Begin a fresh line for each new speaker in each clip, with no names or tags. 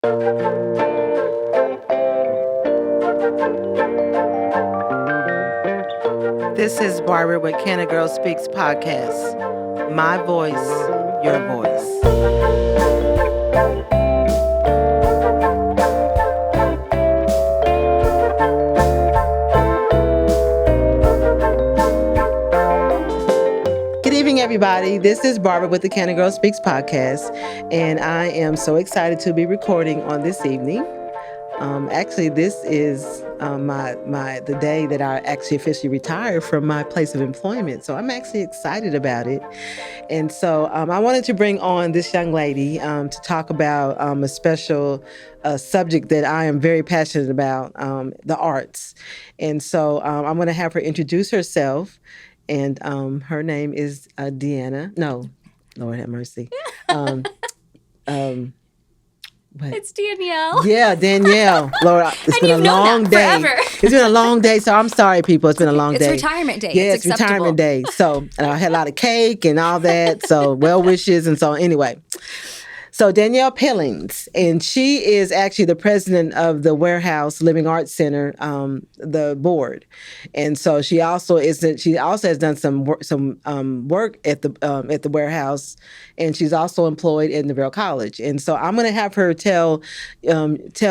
This is Barbara with Cana Girl Speaks podcast. My voice, your voice. Good evening, everybody. This is Barbara with the Cana Girl Speaks podcast, and I am so excited to be recording on this evening. Actually, this is the day that I actually officially retired from my place of employment. So I'm actually excited about it. And so I wanted to bring on this young lady to talk about a special subject that I am very passionate about, the arts. And so I'm going to have her introduce herself. And her name is Deanna. No, Lord have mercy.
It's Danielle.
Yeah, Danielle. Lord, it's been a long day. It's been a long day, so I'm sorry, people. It's been a long day.
It's retirement day.
Yeah, it's retirement day. So I had a lot of cake and all that. So well wishes and so anyway. So Danielle Pillans, and she is actually the president of the Warehouse Living Arts Center, the board, and so she also has done some work at the Warehouse, and she's also employed in the Navarro College. And so I'm going to have her tell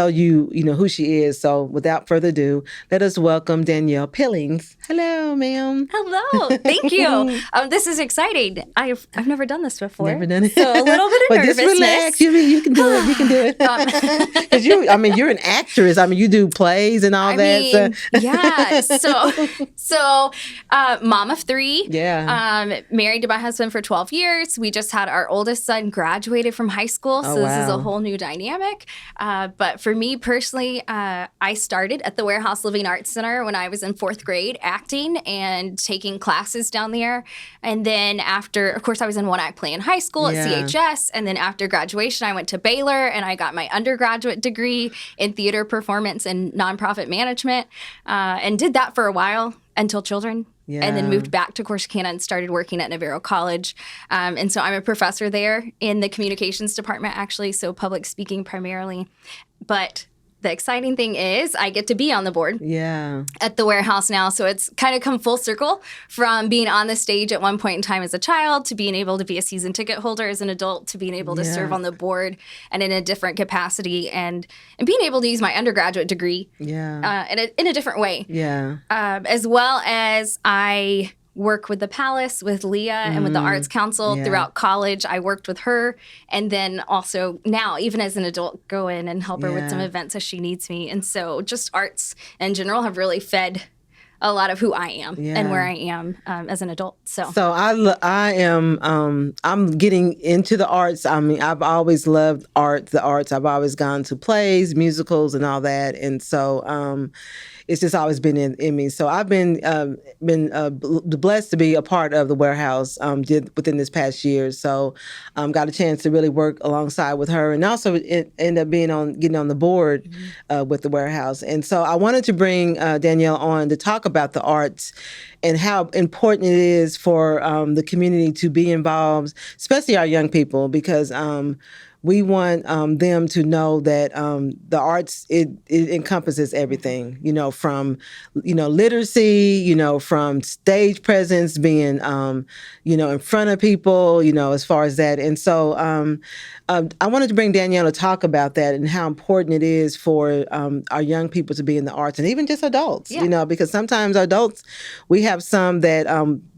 you who she is. So without further ado, let us welcome Danielle Pillans. Hello, ma'am.
Hello. Thank you. This is exciting. I've never done this before.
Never done it.
So a little bit of nervousness.
Just relax. You can do it. You can do it. Because you're an actress. You do plays and all that.
Yeah. So mom of three.
Yeah.
Married to my husband for 12 years. We just had our oldest son graduated from high school. So this is a whole new dynamic. But for me personally, I started at the Warehouse Living Arts Center when I was in 4th grade, acting and taking classes down there. And then after, of course, I was in one act play in high school at CHS. And then after graduation, I went to Baylor and I got my undergraduate degree in theater performance and nonprofit management, and did that for a while until children. Yeah. And then moved back to Corsicana and started working at Navarro College. And so I'm a professor there in the communications department, actually, so public speaking primarily. But the exciting thing is I get to be on the board at the Warehouse now. So it's kind of come full circle from being on the stage at one point in time as a child to being able to be a season ticket holder as an adult to being able to serve on the board and in a different capacity and being able to use my undergraduate degree in a different way.
Yeah.
As well as I work with the Palace, with Leah, and with the Arts Council throughout college. I worked with her. And then also now, even as an adult, go in and help her with some events as she needs me. And so just arts in general have really fed a lot of who I am and where I am as an adult. So I'm getting into the arts. I've always loved the arts. I've always gone to plays, musicals, and all that. And so it's just always been in me. So I've been blessed to be a part of the Warehouse within this past year. So got a chance to really work alongside with her, and also it ended up getting on the board with the Warehouse. And so I wanted to bring Danielle on to talk about the arts and how important it is for the community to be involved, especially our young people, because we want them to know that the arts, it encompasses everything, from, literacy, from stage presence, being, in front of people, as far as that. And so I wanted to bring Danielle to talk about that and how important it is for our young people to be in the arts, and even just adults, because sometimes adults, we have some that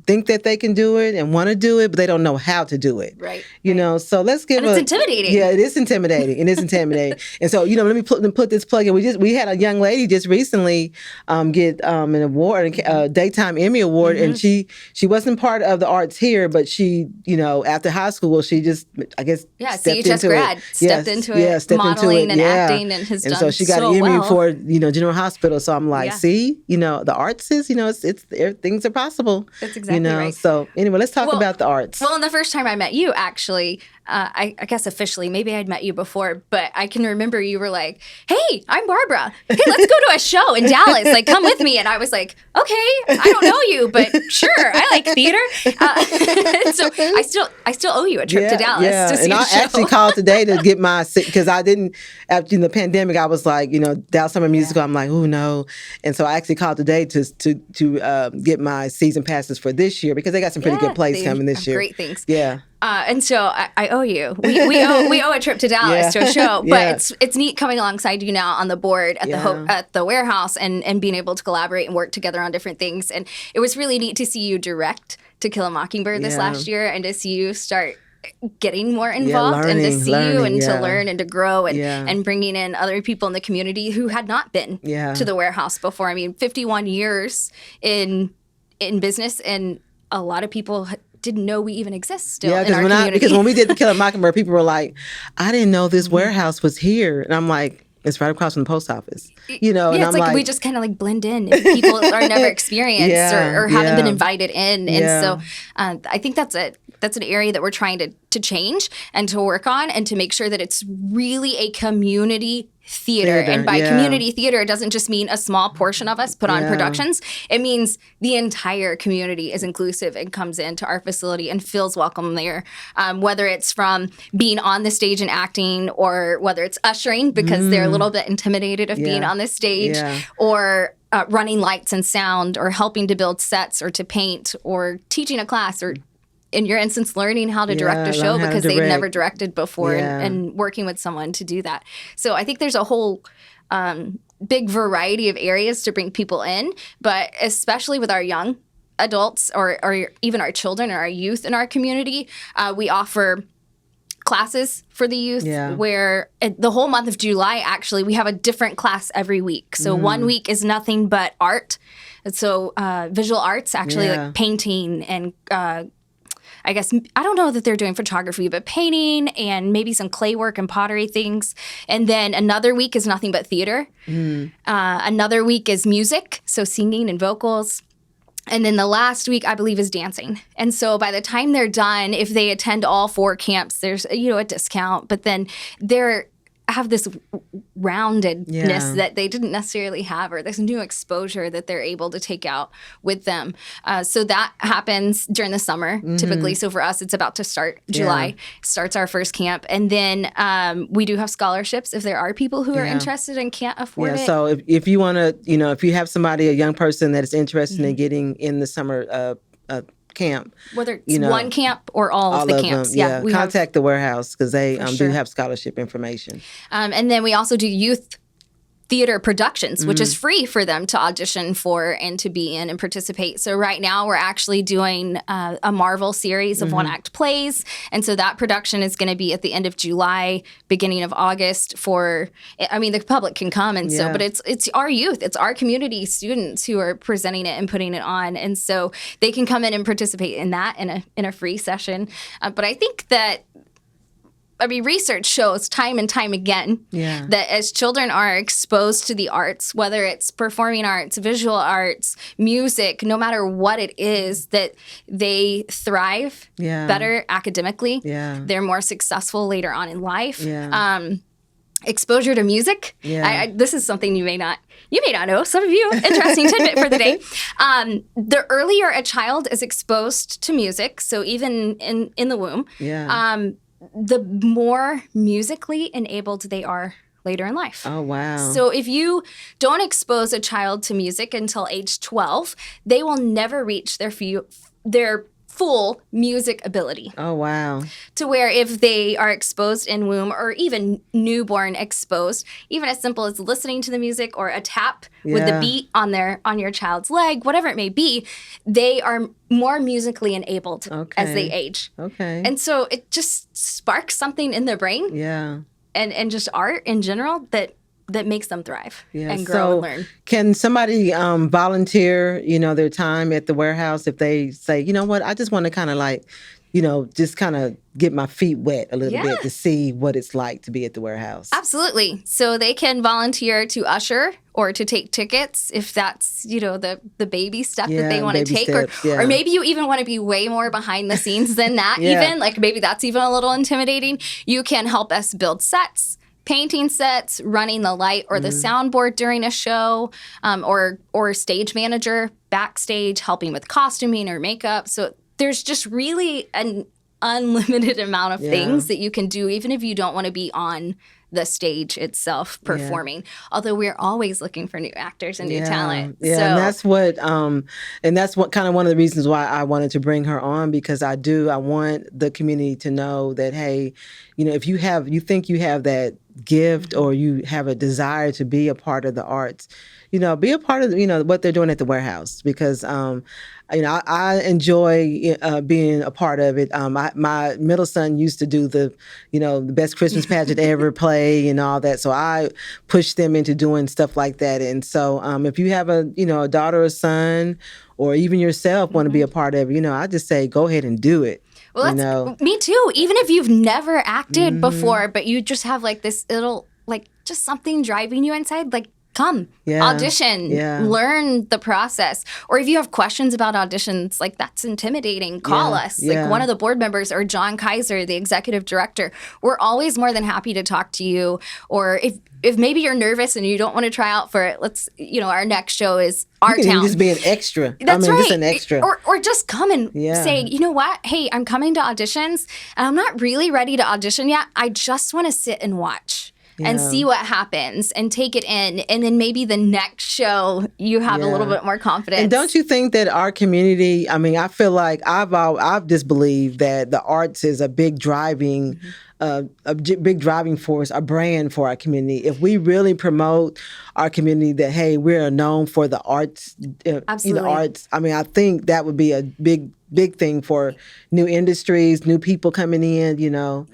think that they can do it and want to do it, but they don't know how to do it. Right.
So let's give
it's intimidating.
Yeah, it is intimidating. It is intimidating. And so, let me put this plug in. We had a young lady just recently get an award, a Daytime Emmy Award, and she wasn't part of the arts here, but she, after high school, she just, I guess, stepped
CHS
into
grad,
it.
stepped into it, modeling and acting, and has done so well. And so she got an Emmy for, General Hospital. So I'm like, see, the arts is, things are possible. That's exactly right.
So anyway, let's talk about the arts.
Well, and the first time I met you, actually,
I guess officially, maybe I'd met you before, but I can remember you were like, "Hey, I'm Barbara. Hey, let's go to a show in Dallas. Like, come with me." And I was like, "Okay, I don't know you, but sure, I like theater." So I still owe you a trip to Dallas to see
and I
the show.
actually called today to get my, because I didn't, after the pandemic, I was like, Dallas Summer Musical. I'm like, oh no. And so I actually called today to get my season passes for this year, because they got some pretty good plays coming this year.
Great things.
Yeah.
And so I owe you. We owe a trip to Dallas to a show, but it's neat coming alongside you now on the board at the warehouse and being able to collaborate and work together on different things. And it was really neat to see you direct To Kill a Mockingbird this last year, and to see you start getting more involved, and to see you and to learn and to grow, and bringing in other people in the community who had not been to the warehouse before. I mean, 51 years in business, and a lot of people didn't know we even exist still in our community.
Because when we did To Kill a Mockingbird, people were like, I didn't know this warehouse was here. And I'm like, it's right across from the post office. And
it's like we just kind of like blend in if people are never experienced or haven't been invited in. And so I think that's an area that we're trying to change and to work on, and to make sure that it's really a community theater. And by community theater, it doesn't just mean a small portion of us put on productions. It means the entire community is inclusive and comes into our facility and feels welcome there, whether it's from being on the stage and acting, or whether it's ushering because they're a little bit intimidated of being on the stage, or running lights and sound, or helping to build sets, or to paint, or teaching a class, or in your instance, learning how to direct a show because they've never directed before, and working with someone to do that. So I think there's a whole big variety of areas to bring people in, but especially with our young adults, or even our children or our youth in our community, we offer classes for the youth where the whole month of July, actually, we have a different class every week. So 1 week is nothing but art. So visual arts, actually, like painting and I guess, I don't know that they're doing photography, but painting and maybe some clay work and pottery things. And then another week is nothing but theater. Another week is music, so singing and vocals. And then the last week, I believe, is dancing. And so by the time they're done, if they attend all 4 camps, there's a discount. But then they're have this roundedness that they didn't necessarily have, or this new exposure that they're able to take out with them. So that happens during the summer, typically. So for us, it's about to start. July starts our first camp. And then we do have scholarships if there are people who are interested and can't afford it.
So if you want to, if you have somebody, a young person that is interested in getting in the summer camp,
whether it's one camp or all of the camps.
Them, we contact the warehouse, because they do have scholarship information.
And then we also do youth theater productions, which is free for them to audition for and to be in and participate. So right now we're actually doing a Marvel series of one-act plays. And so that production is going to be at the end of July, beginning of August the public can come. And so, but it's our youth, it's our community students who are presenting it and putting it on. And so they can come in and participate in that in a free session. But I think that research shows time and time again that as children are exposed to the arts, whether it's performing arts, visual arts, music, no matter what it is, that they thrive better academically. They're more successful later on in life. Exposure to music. This is something you may not know. Some of you, interesting tidbit for the day. The earlier a child is exposed to music, so even in the womb, the more musically enabled they are later in life.
Oh, wow.
So if you don't expose a child to music until age 12, they will never reach their full music ability.
Oh, wow.
To where if they are exposed in womb, or even newborn exposed, even as simple as listening to the music or a tap with the beat on your child's leg, whatever it may be, they are more musically enabled as they age.
Okay.
And so it just sparks something in their brain. And just art in general that makes them thrive and grow and learn.
Can somebody volunteer, their time at the warehouse if they say, you know what, I just want to kind of just kind of get my feet wet a little bit to see what it's like to be at the warehouse?
Absolutely. So they can volunteer to usher or to take tickets if that's, the baby step that they want to take.
Steps,
or maybe you even want to be way more behind the scenes than that even. Like maybe that's even a little intimidating. You can help us build sets, painting sets, running the light or the soundboard during a show, or stage manager backstage, helping with costuming or makeup. So there's just really an unlimited amount of things that you can do, even if you don't want to be on the stage itself performing. Although we're always looking for new actors and new talent.
Yeah,
so.
and that's what kind of one of the reasons why I wanted to bring her on, because I want the community to know that, hey, if you think you have that gift or you have a desire to be a part of the arts, be a part of what they're doing at the warehouse, because I enjoy being a part of it. My middle son used to do the best Christmas pageant ever play and all that, so I pushed them into doing stuff like that. And so if you have a daughter or son, or even yourself want to be a part of it, I just say go ahead and do it.
Well, me too. Even if you've never acted before, but you just have like this little, like just something driving you inside, like come, audition, learn the process. Or if you have questions about auditions, like that's intimidating, call us. Like one of the board members or John Kaiser, the executive director, we're always more than happy to talk to you. Or if maybe you're nervous and you don't want to try out for it, our next show is our town.
You just be an extra.
That's right.
Just an extra.
Or just come and say, you know what? Hey, I'm coming to auditions and I'm not really ready to audition yet. I just want to sit and watch and see what happens and take it in. And then maybe the next show you have a little bit more confidence.
And don't you think that our community, I feel like I've just believed that the arts is a big driving big driving force, a brand for our community. If we really promote our community that, hey, we're known for the arts, arts, I think that would be a big thing for new industries, new people coming in,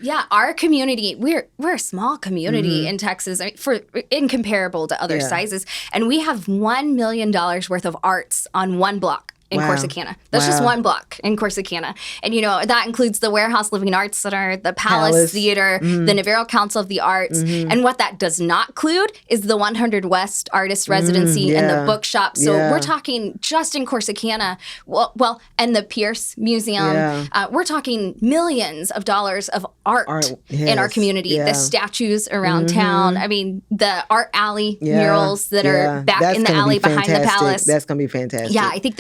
Yeah, our community, we're a small community in Texas, for incomparable to other sizes, and we have $1 million worth of arts on one block in Corsicana. That's just one block in Corsicana. And, that includes the Warehouse Living Arts Center, the Palace Theater, the Navarro Council of the Arts. And what that does not include is the 100 West Artist Residency and the bookshop. So we're talking just in Corsicana, and the Pierce Museum. We're talking millions of dollars of art in our community. The statues around town. The art alley murals that are back in the alley behind the Palace.
That's going to be fantastic.
Yeah, I think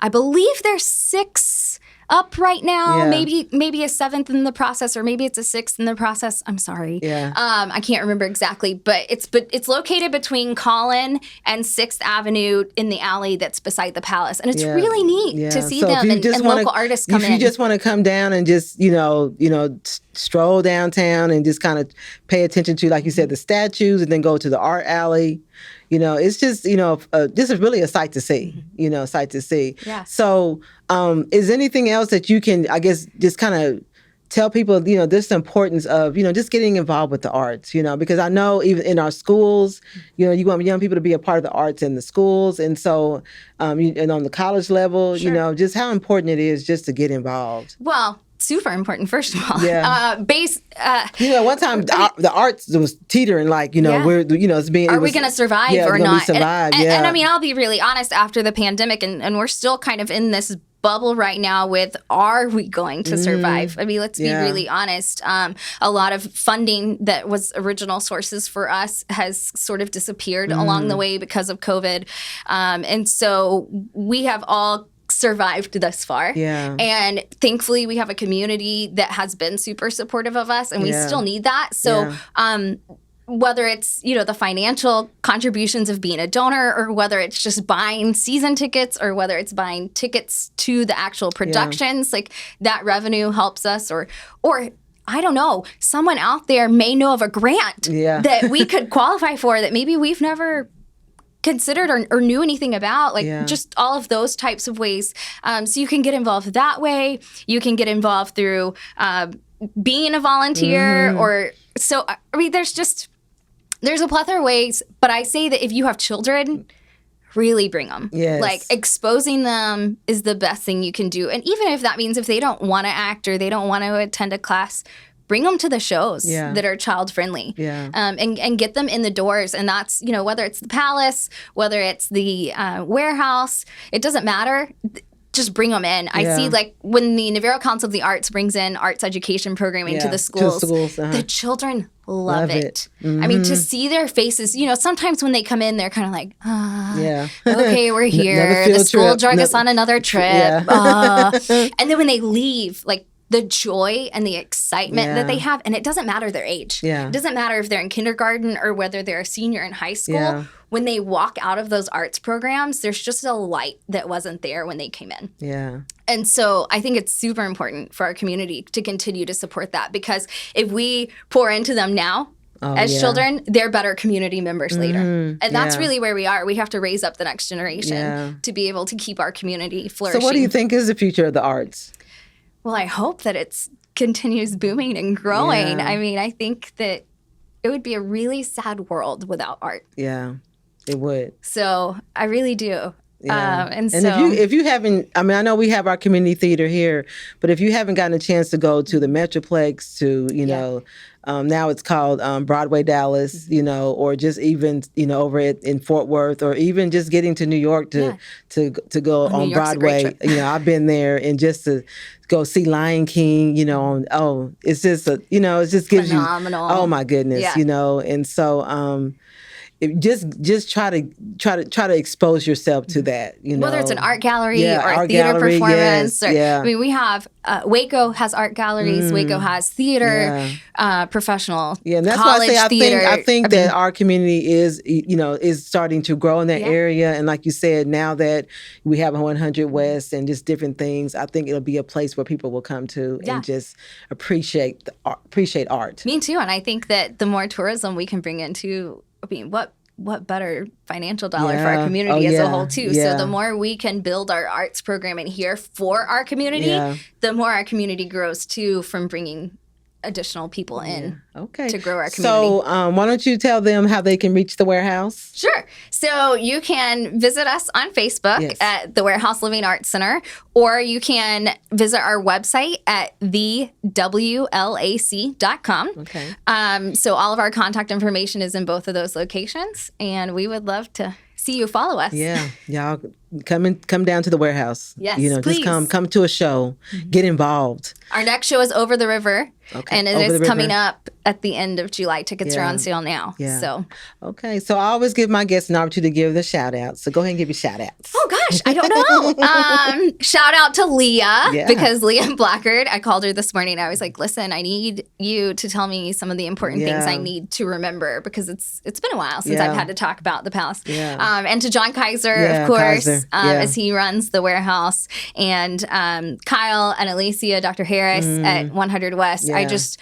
I believe there's 6 up right now. Maybe a 7th in the process, or maybe it's a 6th in the process. I'm sorry. I can't remember exactly, but it's located between Collin and 6th Avenue in the alley that's beside the Palace, and it's really neat to see them and local artists come in.
If you just want to come down and just stroll downtown and just kind of pay attention to, like you said, the statues, and then go to the art alley. It's just, this is really a sight to see, sight to see.
Yeah.
So is anything else that you can, I guess, just kind of tell people, this importance of, just getting involved with the arts, because I know even in our schools, you want young people to be a part of the arts in the schools. And so, and on the college level, just how important it is just to get involved.
Well, super important, first of all.
Yeah.
One
time the arts was teetering, like, we're, it's being.
Are we going to survive or not?
Survive,
and I'll be really honest, after the pandemic, and we're still kind of in this bubble right now with, are we going to survive? Let's be really honest. A lot of funding that was original sources for us has sort of disappeared along the way because of COVID. And so we have all survived thus far. And thankfully we have a community that has been super supportive of us, and we still need that. So whether it's, the financial contributions of being a donor, or whether it's just buying season tickets, or whether it's buying tickets to the actual productions, like that revenue helps us, or I don't know, someone out there may know of a grant that we could qualify for that maybe we've never considered or knew anything about, just all of those types of ways. So you can get involved that way. You can get involved through being a volunteer, or so. There's a plethora of ways, but I say that if you have children, really bring them. Like, exposing them is the best thing you can do. And even if that means if they don't want to act or they don't want to attend a class, bring them to the shows
Yeah.
that are child friendly,
Yeah.
and get them in the doors. And that's, whether it's the Palace, whether it's the warehouse, it doesn't matter. Just bring them in. I see, like, when the Navarro Council of the Arts brings in arts education programming to the schools, the children love it. I mean, to see their faces, sometimes when they come in, they're kind of like, okay, we're here. The school drug us on another trip. And then when they leave, like, the joy and the excitement that they have, and it doesn't matter their age. It doesn't matter if they're in kindergarten or whether they're a senior in high school. When they walk out of those arts programs, there's just a light that wasn't there when they came in. And so I think it's super important for our community to continue to support that, because if we pour into them now, as children, they're better community members later. And that's really where we are. We have to raise up the next generation to be able to keep our community flourishing.
So what do you think is the future of the arts?
Well, I hope that it continues booming and growing. I mean, I think that it would be a really sad world without art.
Yeah, it would.
So I really do.
Yeah.
And
so if you haven't, I mean, I know we have our community theater here, but if you haven't gotten a chance to go to the Metroplex, to, now it's called Broadway Dallas, or just even, over in Fort Worth, or even just getting to New York to go on Broadway. I've been there, and just to go see Lion King, it's just, it just gives
phenomenal.
Oh my goodness, and so, just try to expose yourself to that,
whether it's an art gallery or a theater performance. I mean, we have Waco has art galleries. Waco has theater, professional.
And that's
college
why I say
theater.
I think that our community is starting to grow in that area. And like you said, now that we have 100 West and just different things, I think it'll be a place where people will come to and just appreciate art.
Me too. And I think that the more tourism we can bring into, I mean, what better financial dollar for our community as a whole too. So the more we can build our arts programming here for our community, the more our community grows too, from bringing additional people in to grow our community.
So why don't you tell them how they can reach the warehouse?
Sure. So you can visit us on Facebook at the Warehouse Living Arts Center, or you can visit our website at thewlac.com.
Okay.
So all of our contact information is in both of those locations, and we would love to see you follow us.
Yeah. Y'all come down to the warehouse.
Yes,
please. Just come to a show. Get involved.
Our next show is Over the River, and it is coming up at the end of July. Tickets are on sale now. So
so I always give my guests an opportunity to give the shout out. So go ahead and give your shout outs.
Oh gosh, I don't know. Shout out to Leah, because Leah Blackard, I called her this morning. I was like, listen, I need you to tell me some of the important things I need to remember, because it's been a while since I've had to talk about the past. And to John Kaiser, of course, as he runs the warehouse, and Kyle and Alicia, Dr. Harris at 100 West. I just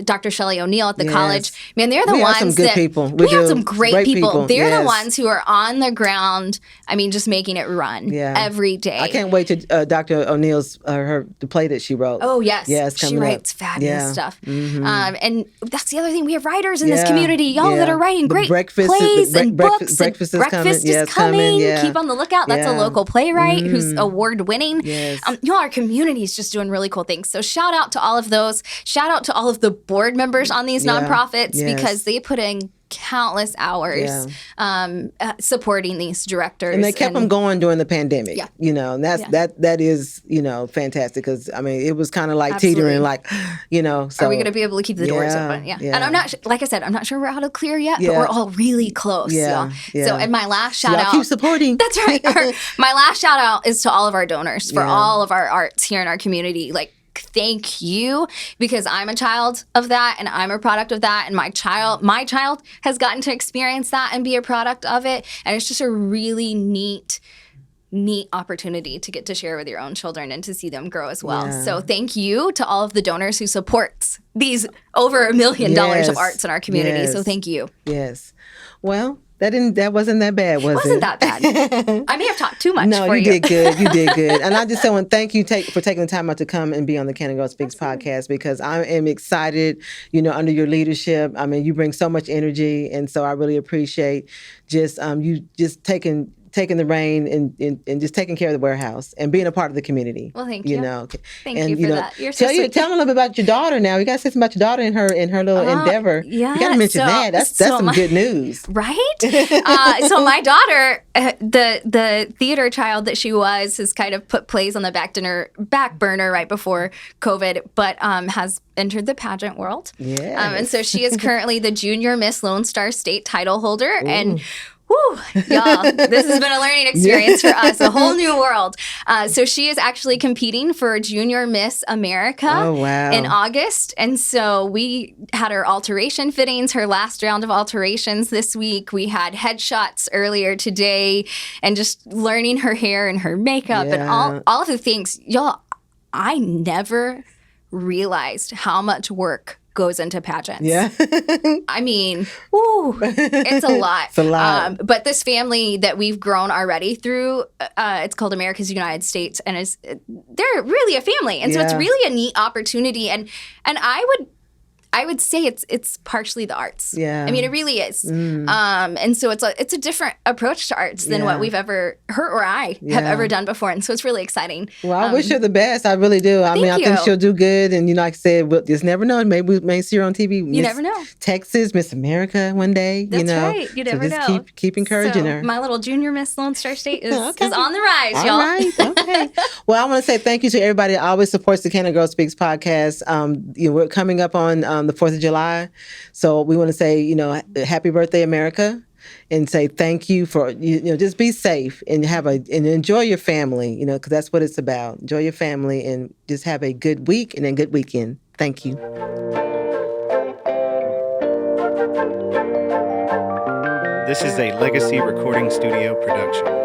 Dr. Shelley O'Neill at the college. Man, they're the ones
some good
that
people.
We have some great people. They're the
Yes.
ones who are on the ground. I mean, just making it run every day.
I can't wait to Dr. O'Neill's the play that she wrote.
Oh yes,
it's
she
coming
writes
up.
fabulous stuff. And that's the other thing. We have writers in this community, y'all that are writing great plays and books.
Breakfast is coming.
Is coming. Keep on the lookout. That's a local playwright who's award winning. Y'all, our community is just doing really cool things. So shout out to all of those. Shout out to all of the board members on these nonprofits, because they put in countless hours supporting these directors,
and they kept them going during the pandemic. And that is fantastic, because I mean it was kind of like teetering, like so
are we going to be able to keep the doors open? And I'm not, like I said, I'm not sure we're out of clear yet, but we're all really close. So and my last shout out,
keep supporting.
That's right. My last shout out is to all of our donors for all of our arts here in our community. Like, thank you, because I'm a child of that, and I'm a product of that, and my child has gotten to experience that and be a product of it, and it's just a really neat opportunity to get to share with your own children and to see them grow as well. So thank you to all of the donors who support these over $1 million of arts in our community. So thank you.
Well, that wasn't that bad, was it?
Wasn't that bad. I may have talked too much for you.
No, you did good. You did good. And I just want to thank you for taking the time out to come and be on the Cana Girl Speaks podcast, because I am excited, under your leadership. I mean, you bring so much energy, and so I really appreciate just you just taking taking the reign and just taking care of the warehouse and being a part of the community.
Well, thank you. Thank
and,
you for that. You're so sweet.
Tell me a little bit about your daughter now. You got to say something about your daughter and her little endeavor.
Yeah,
you got to mention that. That's some good news,
right? So my daughter, the theater child that she was, has kind of put plays on the back burner right before COVID, but has entered the pageant world.
Yeah.
And so she is currently the Junior Miss Lone Star State title holder. Ooh. And whew, y'all, this has been a learning experience for us, a whole new world. So she is actually competing for Junior Miss America in August. And so we had her alteration fittings, her last round of alterations this week. We had headshots earlier today and just learning her hair and her makeup and all of the things. Y'all, I never realized how much work goes into pageants.
Yeah.
I mean, it's a lot.
It's a lot.
But this family that we've grown already through, it's called America's United States, and they're really a family. And so it's really a neat opportunity. And I would say it's partially the arts.
Yeah.
I mean, it really is. And so it's a different approach to arts than what we've ever, her or I, have ever done before. And so it's really exciting.
Well, I wish her the best. I really do. I think she'll do good. And, like I said, we'll just never know. Maybe we may see her on TV.
You never know.
Texas, Miss America one day.
That's right. You never know.
Just keep encouraging her.
My little Junior Miss Lone Star State is on the rise, y'all.
All right. Okay. Well, I want to say thank you to everybody that always supports the Cana Girl Speaks podcast. We're coming up on the 4th of July. So we want to say, happy birthday, America, and say thank you for, just be safe and and enjoy your family, because that's what it's about. Enjoy your family and just have a good week and a good weekend. Thank you.
This is a Legacy Recording Studio production.